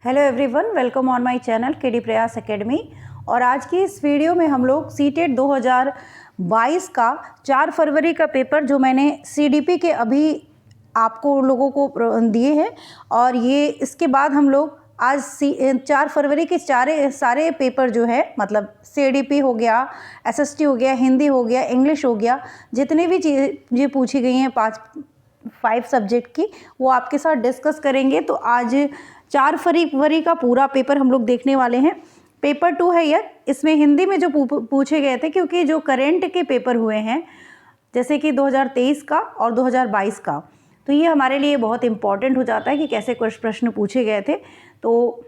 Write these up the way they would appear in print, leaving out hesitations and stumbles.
Hello everyone, welcome on my channel KD प्रयास academy. और आज की इस वीडियो में हम लोग सीटेट 2022 का 4 फरवरी का पेपर जो मैंने सीडीपी के अभी आपको लोगों को दिए हैं, और ये इसके बाद हम लोग आज 4 फरवरी के सारे पेपर जो है, मतलब सीडीपी हो गया, एसएसटी हो गया, हिंदी हो गया, इंग्लिश हो गया, जितनी भी चीज़ें पूछी गई हैं 5 सब्जेक्ट की, वो आपके साथ डिस्कस करेंगे। तो आज 4 फरवरी का पूरा पेपर हम लोग देखने वाले हैं। पेपर 2 है यह। इसमें हिंदी में जो पूछे गए थे, क्योंकि जो करंट के पेपर हुए हैं जैसे कि 2023 का और 2022 का, तो ये हमारे लिए बहुत इम्पॉर्टेंट हो जाता है कि कैसे कुछ प्रश्न पूछे गए थे। तो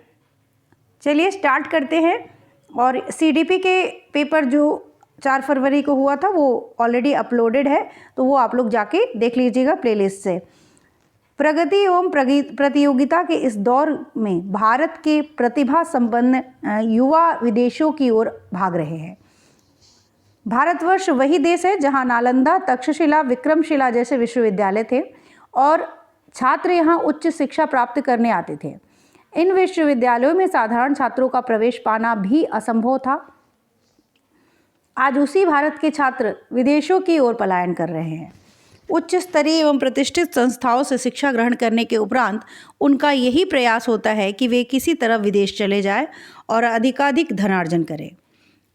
चलिए स्टार्ट करते हैं। और सीडीपी के पेपर जो 4 फरवरी को हुआ था वो ऑलरेडी अपलोडेड है, तो वो आप लोग जाके देख लीजिएगा प्लेलिस्ट से। प्रगति एवं प्रतियोगिता के इस दौर में भारत के प्रतिभा संपन्न युवा विदेशों की ओर भाग रहे हैं। भारतवर्ष वही देश है जहां नालंदा, तक्षशिला, विक्रमशिला जैसे विश्वविद्यालय थे और छात्र यहां उच्च शिक्षा प्राप्त करने आते थे। इन विश्वविद्यालयों में साधारण छात्रों का प्रवेश पाना भी असंभव था। आज उसी भारत के छात्र विदेशों की ओर पलायन कर रहे हैं। उच्च स्तरीय एवं प्रतिष्ठित संस्थाओं से शिक्षा ग्रहण करने के उपरांत उनका यही प्रयास होता है कि वे किसी तरह विदेश चले जाएं और अधिकाधिक धनार्जन करें।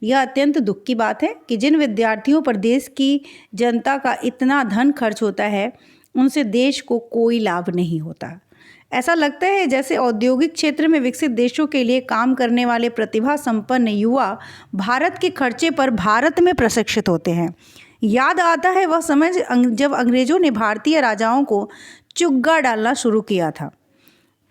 यह अत्यंत दुख की बात है कि जिन विद्यार्थियों पर देश की जनता का इतना धन खर्च होता है, उनसे देश को कोई लाभ नहीं होता। ऐसा लगता है जैसे औद्योगिक क्षेत्र में विकसित देशों के लिए काम करने वाले प्रतिभा संपन्न युवा भारत के खर्चे पर भारत में प्रशिक्षित होते हैं। याद आता है वह समय जब अंग्रेजों ने भारतीय राजाओं को चुग्गा डालना शुरू किया था।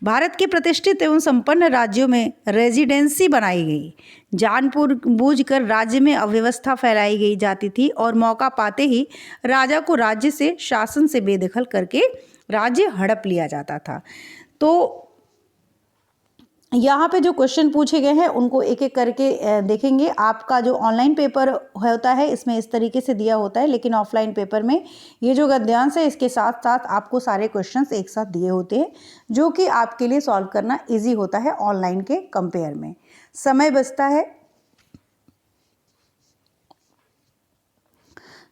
भारत के प्रतिष्ठित एवं संपन्न राज्यों में रेजिडेंसी बनाई गई। जानबूझकर राज्य में अव्यवस्था फैलाई गई जाती थी और मौका पाते ही राजा को राज्य से, शासन से बेदखल करके राज्य हड़प लिया जाता था। तो यहाँ पे जो क्वेश्चन पूछे गए हैं उनको एक एक करके देखेंगे। आपका जो ऑनलाइन पेपर होता है इसमें इस तरीके से दिया होता है, लेकिन ऑफलाइन पेपर में ये जो गद्यांश है इसके साथ साथ आपको सारे क्वेश्चंस एक साथ दिए होते हैं, जो कि आपके लिए सॉल्व करना इजी होता है ऑनलाइन के कंपेयर में, समय बचता है।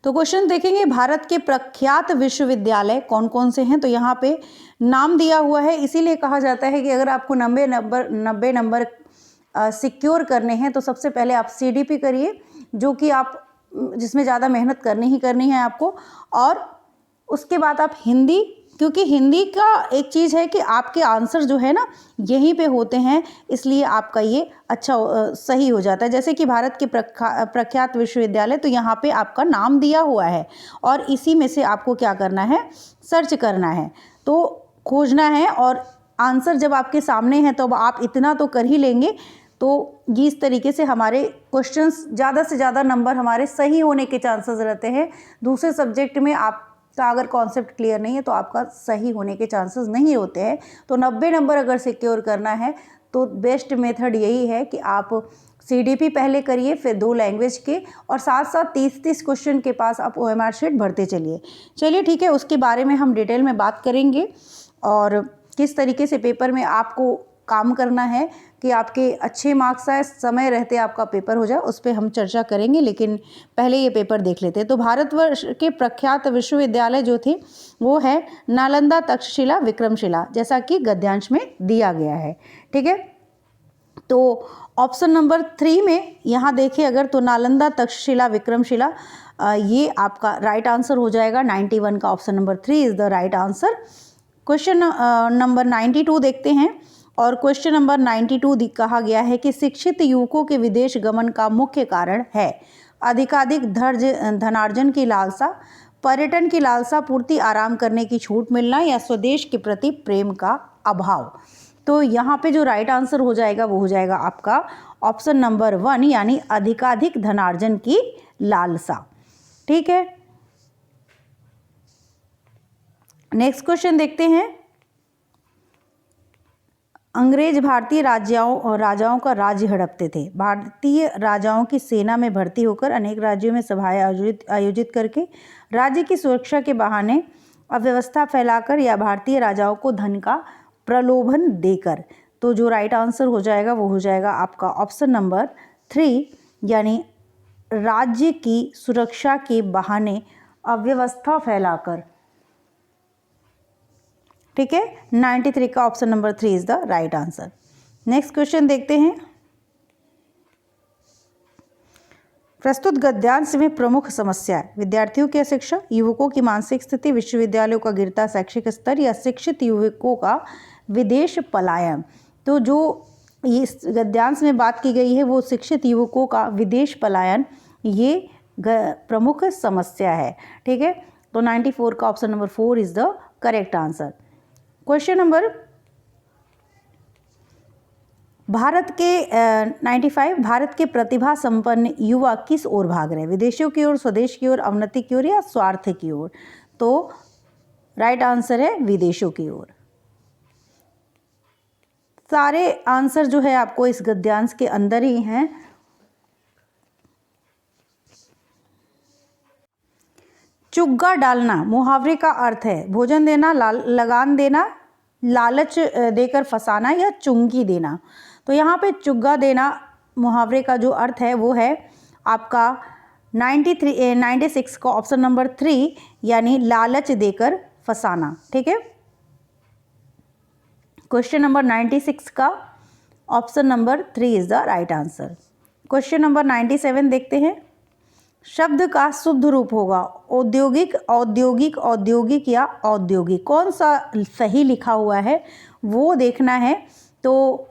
तो क्वेश्चन देखेंगे, भारत के प्रख्यात विश्वविद्यालय कौन कौन से हैं। तो यहाँ पे नाम दिया हुआ है, इसीलिए कहा जाता है कि अगर आपको 90 नंबर सिक्योर करने हैं तो सबसे पहले आप सीडीपी करिए, जो कि आप जिसमें ज़्यादा मेहनत करनी है आपको, और उसके बाद आप हिंदी, क्योंकि हिंदी का एक चीज़ है कि आपके आंसर जो है ना यहीं पे होते हैं, इसलिए आपका ये अच्छा सही हो जाता है। जैसे कि भारत के प्रख्यात विश्वविद्यालय, तो यहाँ पे आपका नाम दिया हुआ है और इसी में से आपको क्या करना है, सर्च करना है, तो खोजना है, और आंसर जब आपके सामने है तो अब आप इतना तो कर ही लेंगे। तो इस तरीके से हमारे क्वेश्चंस ज़्यादा से ज़्यादा नंबर हमारे सही होने के चांसेस रहते हैं। दूसरे सब्जेक्ट में आपका अगर कॉन्सेप्ट क्लियर नहीं है तो आपका सही होने के चांसेस नहीं होते हैं। तो 90 नंबर अगर सिक्योर करना है तो बेस्ट मेथड यही है कि आप सीडीपी पहले करिए, फिर 2 लैंग्वेज के, और साथ साथ 30 क्वेश्चन के पास आप ओएमआर शीट भरते चलिए ठीक है। उसके बारे में हम डिटेल में बात करेंगे और किस तरीके से पेपर में आपको काम करना है कि आपके अच्छे मार्क्स आए, समय रहते आपका पेपर हो जाए, उस पर हम चर्चा करेंगे। लेकिन पहले ये पेपर देख लेते हैं। तो भारतवर्ष के प्रख्यात विश्वविद्यालय जो थे वो है नालंदा, तक्षशिला, विक्रमशिला, जैसा कि गद्यांश में दिया गया है। ठीक है, तो ऑप्शन नंबर 3 में यहाँ देखिए अगर, तो नालंदा, तक्षशिला, विक्रमशिला, ये आपका राइट आंसर हो जाएगा। 91 का option number 3 is the right answer. Question number 92 देखते हैं। और क्वेश्चन नंबर 92 कहा गया है कि शिक्षित युवकों के विदेश गमन का मुख्य कारण है अधिकाधिक धनार्जन की लालसा, पर्यटन की लालसा पूर्ति, आराम करने की छूट मिलना, या स्वदेश के प्रति प्रेम का अभाव। तो यहाँ पे जो राइट आंसर हो जाएगा वो हो जाएगा आपका ऑप्शन नंबर 1, यानी अधिकाधिक धनार्जन की लालसा। ठीक है, नेक्स्ट क्वेश्चन देखते हैं। अंग्रेज भारतीय राजाओं का राज्य हड़पते थे। भारतीय राजाओं की सेना में भर्ती होकर अनेक राज्यों में सभाएं आयोजित करके राज्य की सुरक्षा के बहाने अव्यवस्था फैलाकर या भारतीय राजाओं को धन का प्रलोभन देकर तो जो राइट आंसर हो जाएगा वो हो जाएगा आपका ऑप्शन नंबर 3, यानी राज्य की सुरक्षा के बहाने अव्यवस्था फैलाकर। ठीक है, 93 का option number 3 is the right answer. Next question देखते हैं। प्रस्तुत गद्यांश में प्रमुख समस्या: विद्यार्थियों की अशिक्षा, युवकों की मानसिक स्थिति, विश्वविद्यालयों का गिरता शैक्षिक स्तर या शिक्षित युवकों का विदेश पलायन। तो जो ये इस गद्यांश में बात की गई है वो शिक्षित युवकों का विदेश पलायन, ये प्रमुख समस्या है। ठीक है, तो 94 का option number 4 is the correct answer. Question number 95, Bharat के प्रतिभा संपन्न युवा किस ओर भाग रहे हैं? विदेशों की ओर, स्वदेश की ओर, अवनति की ओर या स्वार्थ की ओर? तो राइट आंसर है विदेशों की ओर। सारे आंसर जो है आपको इस गद्यांश के अंदर ही हैं। चुग्गा डालना मुहावरे का अर्थ है भोजन देना, लगान देना, लालच देकर फंसाना या चुंगी देना। तो यहाँ पे चुग्गा देना मुहावरे का जो अर्थ है वो है आपका 96 का ऑप्शन नंबर 3, यानी लालच देकर फंसाना। ठीक है, क्वेश्चन नंबर 96 का option number 3 is the right answer. Question number 97 देखते हैं। शब्द का शुद्ध रूप होगा औद्योगिक, औद्योगिक, औद्योगिक या औद्योगिक। कौन सा सही लिखा हुआ है वो देखना है। तो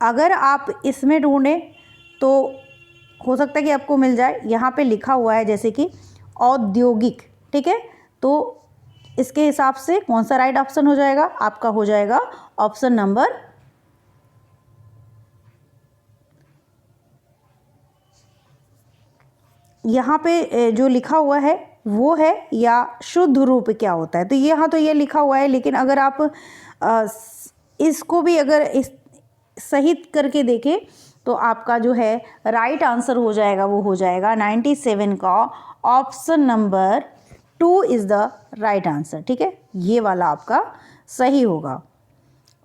अगर आप इसमें ढूंढें तो हो सकता है कि आपको मिल जाए। यहाँ पे लिखा हुआ है जैसे कि औद्योगिक। ठीक है, तो इसके हिसाब से कौन सा राइट ऑप्शन हो जाएगा? आपका हो जाएगा ऑप्शन नंबर यहाँ पे जो लिखा हुआ है वो है, या शुद्ध रूप क्या होता है। तो यहाँ तो ये लिखा हुआ है, लेकिन अगर आप इसको भी अगर इस सही करके देखें तो आपका जो है राइट आंसर हो जाएगा वो हो जाएगा 97 का option number 2 is the right answer. ठीक है, ये वाला आपका सही होगा।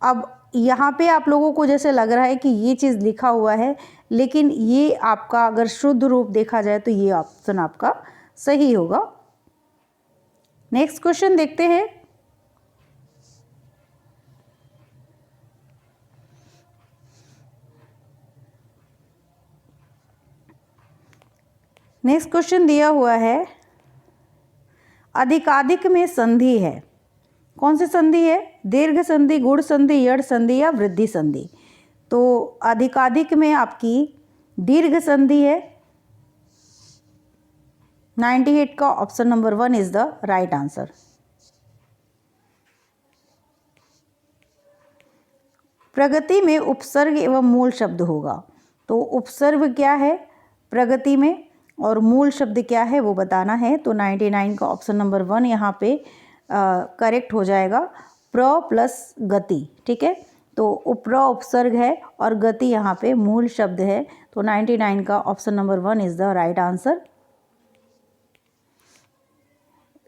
अब यहाँ पे आप लोगों को जैसे लग रहा है कि ये चीज़ लिखा हुआ है, लेकिन ये आपका अगर शुद्ध रूप देखा जाए तो ये ऑप्शन आपका सही होगा। नेक्स्ट क्वेश्चन देखते हैं। नेक्स्ट क्वेश्चन दिया हुआ है अधिकाधिक में संधि है। कौन सी संधि है? दीर्घ संधि, गुण संधि, यड़ संधि या वृद्धि संधि। तो अधिकाधिक में आपकी दीर्घ संधि है। 98 का option number 1 is the right answer. प्रगति में उपसर्ग एवं मूल शब्द होगा। तो उपसर्ग क्या है प्रगति में और मूल शब्द क्या है वो बताना है। तो 99 का ऑप्शन नंबर 1 यहाँ पे करेक्ट हो जाएगा, प्र प्लस गति। ठीक है, तो उपरा उपसर्ग है और गति यहाँ पे मूल शब्द है। तो 99 का option number 1 is the right answer.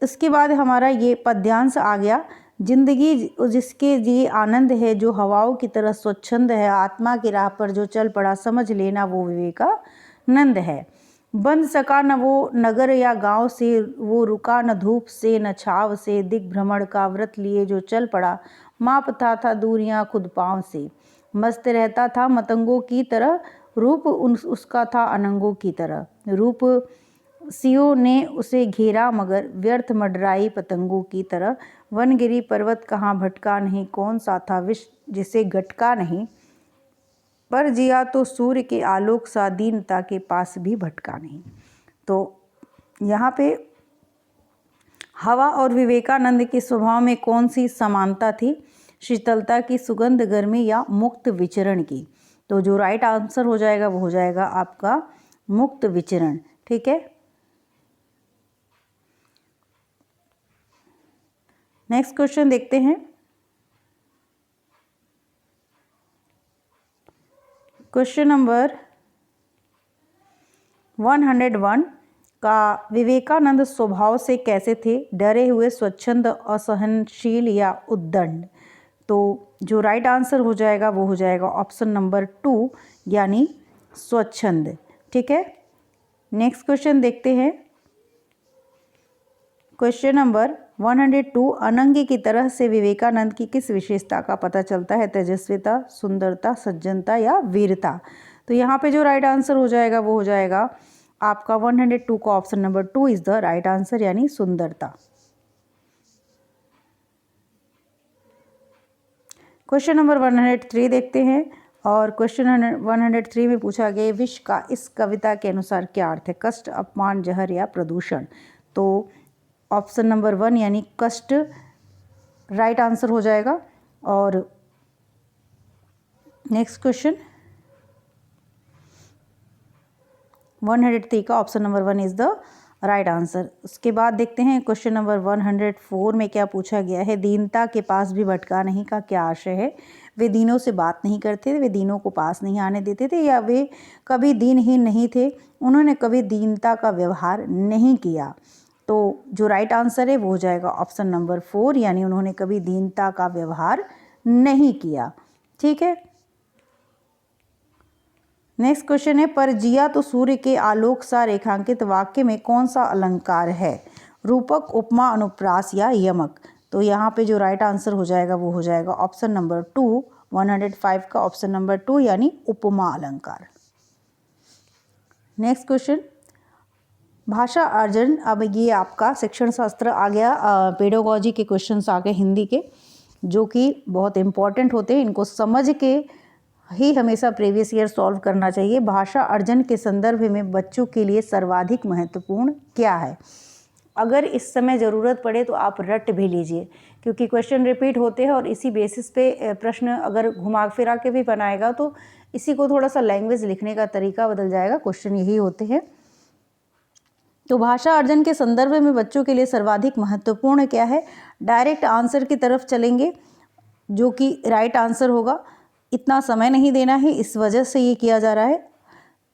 इसके बाद हमारा ये पद्यांश आ गया। जिंदगी जिसके जी आनंद है, जो हवाओं की तरह स्वच्छंद है, आत्मा की राह पर जो चल पड़ा, समझ लेना वो विवेकानंद है। बंध सका न वो नगर या गांव से, वो रुका न धूप से न छाव से, दिग्भ्रमण का व्रत लिए जो चल पड़ा, मापता था दूरियां खुद पाँव से, मस्त रहता था मतंगों की तरह, रूप उसका था अनंगों की तरह, रूप सियों ने उसे घेरा मगर व्यर्थ मडराई पतंगों की तरह, वनगिरी पर्वत कहाँ भटका नहीं, कौन सा था विष जिसे गटका नहीं, पर जिया तो सूर्य के आलोक सा, दीनता के पास भी भटका नहीं। तो यहाँ पे हवा और विवेकानंद के स्वभाव में कौन सी समानता थी? शीतलता की, सुगंध, गर्मी या मुक्त विचरण की। तो जो राइट आंसर हो जाएगा वो हो जाएगा आपका मुक्त विचरण। ठीक है, नेक्स्ट क्वेश्चन देखते हैं। क्वेश्चन नंबर 101 का विवेकानंद स्वभाव से कैसे थे? डरे हुए, स्वच्छंद, असहनशील या उद्दंड। तो जो राइट आंसर हो जाएगा वो हो जाएगा ऑप्शन नंबर 2 यानी स्वच्छंद। ठीक है, नेक्स्ट क्वेश्चन देखते हैं। क्वेश्चन नंबर 102, अनंगी की तरह से विवेकानंद की किस विशेषता का पता चलता है? तेजस्विता, सुंदरता, सज्जनता या वीरता? तो यहाँ पे जो राइट आंसर हो जाएगा वो हो जाएगा आपका 102 का option number 2 is the right answer यानी सुंदरता। क्वेश्चन नंबर 103 देखते हैं और क्वेश्चन 103 में पूछा गया विष का इस कविता के अनुसार क्या अर्थ है? कष्ट, अपमान, जहर या प्रदूषण? तो ऑप्शन नंबर 1 यानी कष्ट राइट आंसर हो जाएगा। और नेक्स्ट क्वेश्चन 103 का option number 1 is the right answer. उसके बाद देखते हैं क्वेश्चन नंबर 104 में क्या पूछा गया है? दीनता के पास भी भटका नहीं का क्या आशय है? वे दीनों से बात नहीं करते थे, वे दीनों को पास नहीं आने देते थे, या वे कभी दीनहीन नहीं थे, उन्होंने कभी दीनता का व्यवहार नहीं किया? तो जो राइट आंसर है वो हो जाएगा ऑप्शन नंबर 4 यानी उन्होंने कभी दीनता का व्यवहार नहीं किया। ठीक है, नेक्स्ट क्वेश्चन है, पर जिया तो सूर्य के आलोक सा रेखांकित वाक्य में कौन सा अलंकार है? रूपक, उपमा, अनुप्रास या यमक? तो यहाँ पे जो राइट आंसर हो जाएगा वो हो जाएगा ऑप्शन नंबर 2 105 का ऑप्शन नंबर 2 यानी उपमा अलंकार। नेक्स्ट क्वेश्चन, भाषा अर्जन। अब ये आपका शिक्षण शास्त्र आ गया, पेडागोजी के क्वेश्चंस आ गए हिंदी के, जो कि बहुत इंपॉर्टेंट होते हैं, इनको समझ के ही हमेशा प्रीवियस ईयर सॉल्व करना चाहिए। भाषा अर्जन के संदर्भ में बच्चों के लिए सर्वाधिक महत्वपूर्ण क्या है? अगर इस समय ज़रूरत पड़े तो आप रट भी लीजिए, क्योंकि क्वेश्चन रिपीट होते हैं और इसी बेसिस पे प्रश्न अगर घुमा फिरा के भी बनाएगा तो इसी को थोड़ा सा लैंग्वेज लिखने का तरीका बदल जाएगा। क्वेश्चन यही होते हैं। तो भाषा अर्जन के संदर्भ में बच्चों के लिए सर्वाधिक महत्वपूर्ण क्या है? डायरेक्ट आंसर की तरफ चलेंगे जो कि राइट आंसर होगा। इतना समय नहीं देना है, इस वजह से ये किया जा रहा है।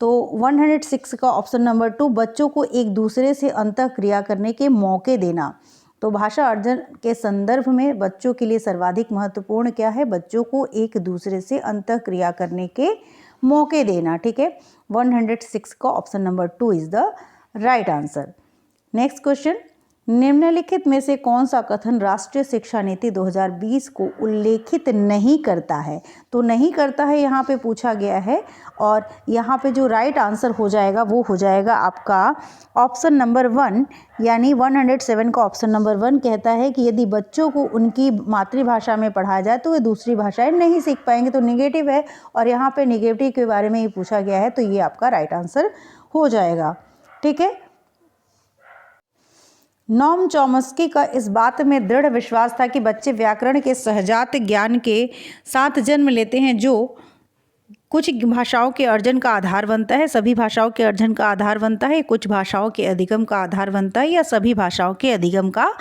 तो 106 का ऑप्शन नंबर 2, बच्चों को एक दूसरे से अंतःक्रिया करने के मौके देना। तो भाषा अर्जन के संदर्भ में बच्चों के लिए सर्वाधिक महत्वपूर्ण क्या है? बच्चों को एक दूसरे से अंतःक्रिया करने के मौके देना। ठीक है, 106 का option number 2 is the right answer. Next question, निम्नलिखित में से कौन सा कथन राष्ट्रीय शिक्षा नीति 2020 को उल्लेखित नहीं करता है? तो नहीं करता है यहाँ पे पूछा गया है, और यहाँ पे जो राइट आंसर हो जाएगा वो हो जाएगा आपका ऑप्शन नंबर 1 यानी 107 का ऑप्शन नंबर 1 कहता है कि यदि बच्चों को उनकी मातृभाषा में पढ़ाया जाए तो वे दूसरी भाषाएं नहीं सीख पाएंगे। तो निगेटिव है, और यहाँ पे निगेटिव के बारे में ही पूछा गया है, तो ये आपका राइट आंसर हो जाएगा। ठीक है, नॉम चॉम्स्की का इस बात में दृढ़ विश्वास था कि बच्चे व्याकरण के सहजात ज्ञान के साथ जन्म लेते हैं जो कुछ भाषाओं के अर्जन का आधार बनता है, सभी भाषाओं के अर्जन का आधार बनता है, कुछ भाषाओं के अधिगम का आधार बनता है, या सभी भाषाओं के अधिगम का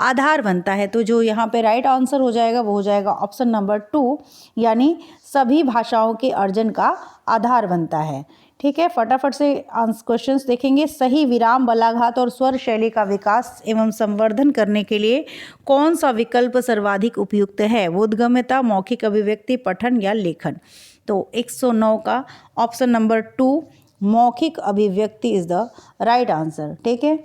आधार बनता है। तो जो यहाँ पे राइट आंसर हो जाएगा वो हो जाएगा ऑप्शन नंबर 2 यानी सभी भाषाओं के अर्जन का आधार बनता है। ठीक है, फटाफट से क्वेश्चंस देखेंगे। सही विराम, बलाघात और स्वर शैली का विकास एवं संवर्धन करने के लिए कौन सा विकल्प सर्वाधिक उपयुक्त है? बोधगम्यता, मौखिक अभिव्यक्ति, पठन या लेखन? तो 109 का ऑप्शन नंबर 2 मौखिक अभिव्यक्ति इज द राइट आंसर। ठीक है,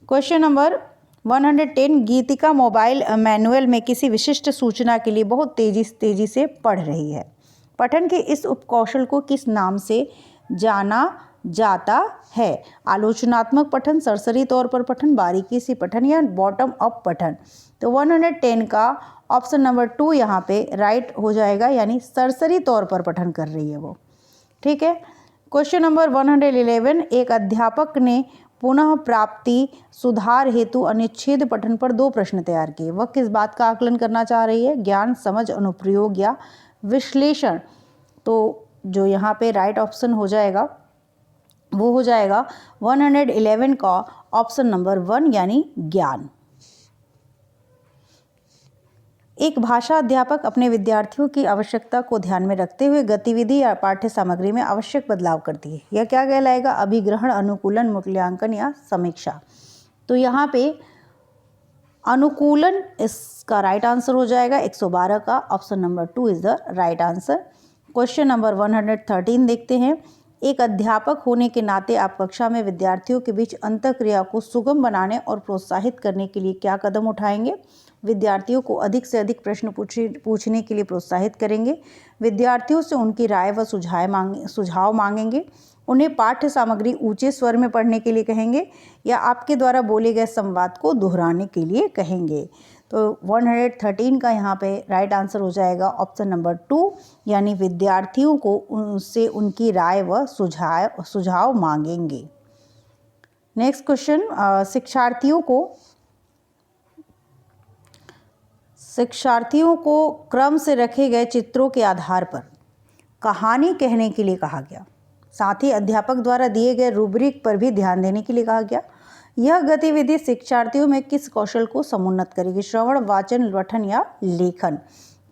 क्वेश्चन नंबर 110, गीतिका मोबाइल मैनुअल में किसी विशिष्ट सूचना के लिए बहुत तेजी से पढ़ रही है। पठन के इस उपकौशल को किस नाम से जाना जाता है? आलोचनात्मक पठन, सरसरी तौर पर पठन, बारीकी से पठन या बॉटम अप पठन? तो 110 का ऑप्शन नंबर 2 यहाँ पे राइट हो जाएगा, यानी सरसरी तौर पर पठन कर रही है वो। ठीक है, क्वेश्चन नंबर 111, एक अध्यापक ने पुनः प्राप्ति सुधार हेतु अनुच्छेद पठन पर 2 प्रश्न तैयार किए। वह किस बात का आकलन करना चाह रही है? ज्ञान, समझ, अनुप्रयोग या विश्लेषण? तो जो यहाँ पे राइट ऑप्शन हो जाएगा वो हो जाएगा 111 का ऑप्शन नंबर 1 यानी ज्ञान। एक भाषा अध्यापक अपने विद्यार्थियों की आवश्यकता को ध्यान में रखते हुए गतिविधि या पाठ्य सामग्री में आवश्यक बदलाव करती है। यह क्या कहलाएगा? अभिग्रहण, अनुकूलन, मूल्यांकन या समीक्षा? तो यहाँ पे अनुकूलन इसका राइट आंसर हो जाएगा 112 का, option number 2 is the right answer. Question number 113 देखते हैं। एक अध्यापक होने के नाते आप कक्षा में विद्यार्थियों के बीच अंतःक्रिया को सुगम बनाने और प्रोत्साहित करने के लिए क्या कदम उठाएंगे? विद्यार्थियों को अधिक से अधिक प्रश्न पूछने के लिए प्रोत्साहित करेंगे, विद्यार्थियों से उनकी राय व सुझाव मांगेंगे, उन्हें पाठ्य सामग्री ऊंचे स्वर में पढ़ने के लिए कहेंगे, या आपके द्वारा बोले गए संवाद को दोहराने के लिए कहेंगे? तो 113 का यहाँ पे राइट आंसर हो जाएगा ऑप्शन नंबर 2, यानी विद्यार्थियों को उनसे उनकी राय व सुझाव मांगेंगे। नेक्स्ट क्वेश्चन, शिक्षार्थियों को क्रम से रखे गए चित्रों के आधार पर कहानी कहने के लिए कहा गया। साथ ही अध्यापक द्वारा दिए गए रूब्रिक पर भी ध्यान देने के लिए कहा गया। यह गतिविधि शिक्षार्थियों में किस कौशल को समुन्नत करेगी? श्रवण, वाचन, पठन या लेखन?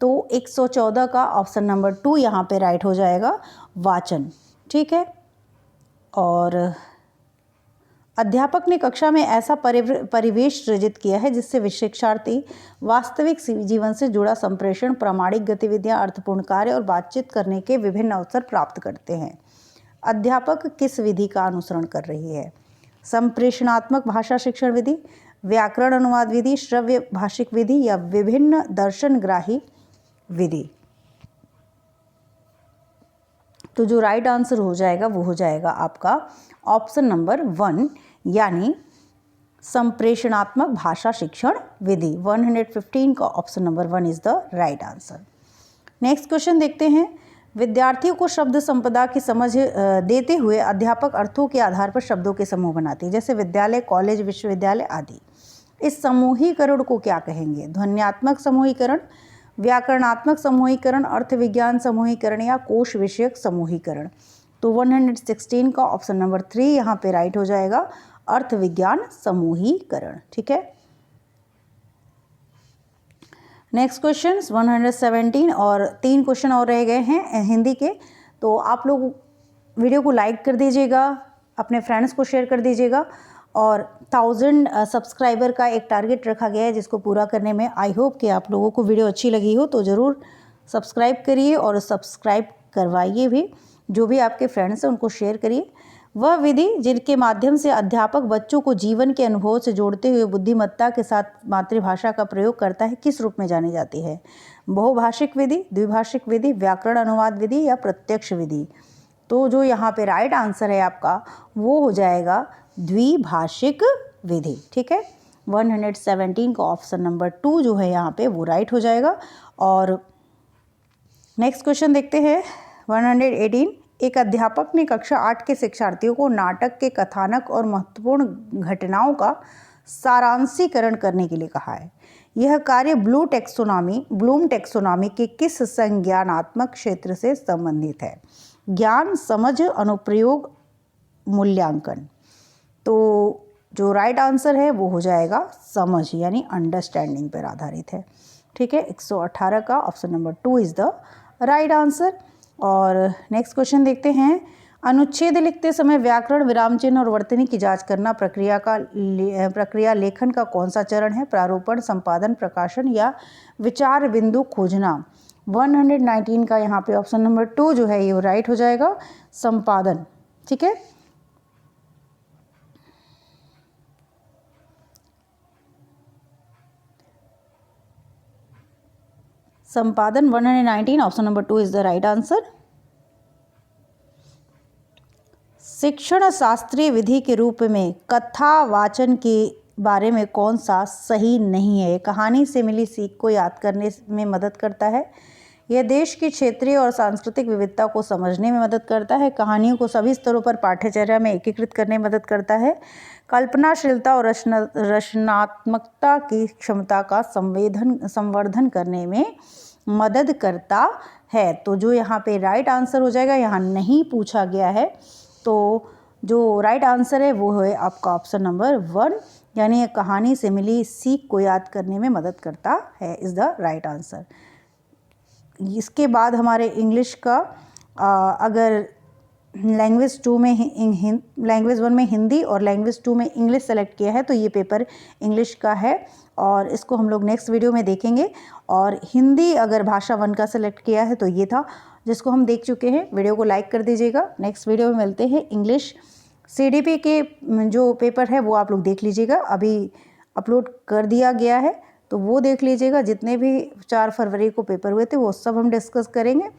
तो 114 का ऑप्शन नंबर 2 यहाँ पे राइट हो जाएगा, वाचन। ठीक है। और अध्यापक ने कक्षा में ऐसा परिवेश सृजित किया है जिससे शिक्षार्थी वास्तविक जीवन से जुड़ा संप्रेषण, प्रामाणिक गतिविधियां, अर्थपूर्ण कार्य और बातचीत करने के विभिन्न अवसर प्राप्त करते हैं। अध्यापक किस विधि का अनुसरण कर रही है? संप्रेषणात्मक भाषा शिक्षण विधि, व्याकरण अनुवाद विधि, श्रव्य भाषिक विधि या विभिन्न दर्शनग्राही विधि? तो जो राइट आंसर हो जाएगा वो हो जाएगा आपका ऑप्शन नंबर 1, यानी संप्रेषणात्मक भाषा शिक्षण विधि। 115 का option number 1 is the right answer. Next question देखते हैं। विद्यार्थियों को शब्द संपदा की समझ देते हुए अध्यापक अर्थों के आधार पर शब्दों के समूह बनाते हैं, जैसे विद्यालय, कॉलेज, विश्वविद्यालय आदि। इस समूहीकरण को क्या कहेंगे? ध्वन्यात्मक समूहीकरण, व्याकरणात्मक समूहीकरण, अर्थ विज्ञान समूहीकरण या कोश विषयक समूहीकरण? तो 116 का ऑप्शन नंबर 3 यहाँ पे राइट हो जाएगा, अर्थ विज्ञान समूहीकरण। ठीक है। नेक्स्ट क्वेश्चन 117 और 3 क्वेश्चन और रह गए हैं हिंदी के। तो आप लोग वीडियो को लाइक कर दीजिएगा, अपने फ्रेंड्स को शेयर कर दीजिएगा, और 1000 सब्सक्राइबर का एक टारगेट रखा गया है जिसको पूरा करने में आई होप कि आप लोगों को वीडियो अच्छी लगी हो, तो ज़रूर सब्सक्राइब करिए और सब्सक्राइब करवाइए भी। जो भी आपके फ्रेंड्स हैं उनको शेयर करिए। वह विधि जिनके माध्यम से अध्यापक बच्चों को जीवन के अनुभव से जोड़ते हुए बुद्धिमत्ता के साथ मातृभाषा का प्रयोग करता है, किस रूप में जानी जाती है? बहुभाषिक विधि, द्विभाषिक विधि, व्याकरण अनुवाद विधि या प्रत्यक्ष विधि? तो जो यहाँ पे राइट आंसर है आपका वो हो जाएगा द्विभाषिक विधि। ठीक है। 117 का ऑप्शन नंबर 2 जो है यहाँ पे वो राइट हो जाएगा। और नेक्स्ट क्वेश्चन देखते हैं 118। एक अध्यापक ने कक्षा 8 के शिक्षार्थियों को नाटक के कथानक और महत्वपूर्ण घटनाओं का सारांशीकरण करने के लिए कहा है। यह कार्य ब्लूम टैक्सोनॉमी के किस संज्ञानात्मक क्षेत्र से संबंधित है? ज्ञान, समझ, अनुप्रयोग, मूल्यांकन? तो जो राइट आंसर है वो हो जाएगा समझ, यानी अंडरस्टैंडिंग पर आधारित है। ठीक है। 118 का option number 2 is the right answer. और नेक्स्ट क्वेश्चन देखते हैं। अनुच्छेद लिखते समय व्याकरण, विराम चिन्ह और वर्तनी की जांच करना प्रक्रिया लेखन का कौन सा चरण है? प्रारूपण, संपादन, प्रकाशन या विचार बिंदु खोजना? 119 का यहाँ पे ऑप्शन नंबर 2 जो है ये राइट हो जाएगा, संपादन। ठीक है। संपादन 119 option number 2 is the right answer. शिक्षण शास्त्रीय विधि के रूप में कथा वाचन के बारे में कौन सा सही नहीं है? कहानी से मिली सीख को याद करने में मदद करता है, यह देश की क्षेत्रीय और सांस्कृतिक विविधता को समझने में मदद करता है, कहानियों को सभी स्तरों पर पाठ्यचर्या में एकीकृत करने में मदद करता है, कल्पनाशीलता और रचनात्मकता की क्षमता का संवर्धन करने में मदद करता है। तो जो यहाँ पे राइट आंसर हो जाएगा, यहाँ नहीं पूछा गया है, तो जो राइट आंसर है वो है आपका ऑप्शन नंबर 1, यानी कहानी से मिली सीख को याद करने में मदद करता है, इज़ द राइट आंसर। इसके बाद हमारे इंग्लिश का अगर लैंग्वेज 2 में लैंग्वेज 1 में हिंदी और लैंग्वेज 2 में इंग्लिश सेलेक्ट किया है तो ये पेपर इंग्लिश का है। और इसको हम लोग नेक्स्ट वीडियो में देखेंगे। और हिंदी अगर भाषा 1 का सिलेक्ट किया है तो ये था, जिसको हम देख चुके हैं। वीडियो को लाइक कर दीजिएगा। नेक्स्ट वीडियो में मिलते हैं। इंग्लिश CDP के जो पेपर है वो आप लोग देख लीजिएगा, अभी अपलोड कर दिया गया है तो वो देख लीजिएगा। जितने भी 4 फरवरी को पेपर हुए थे वो सब हम डिस्कस करेंगे।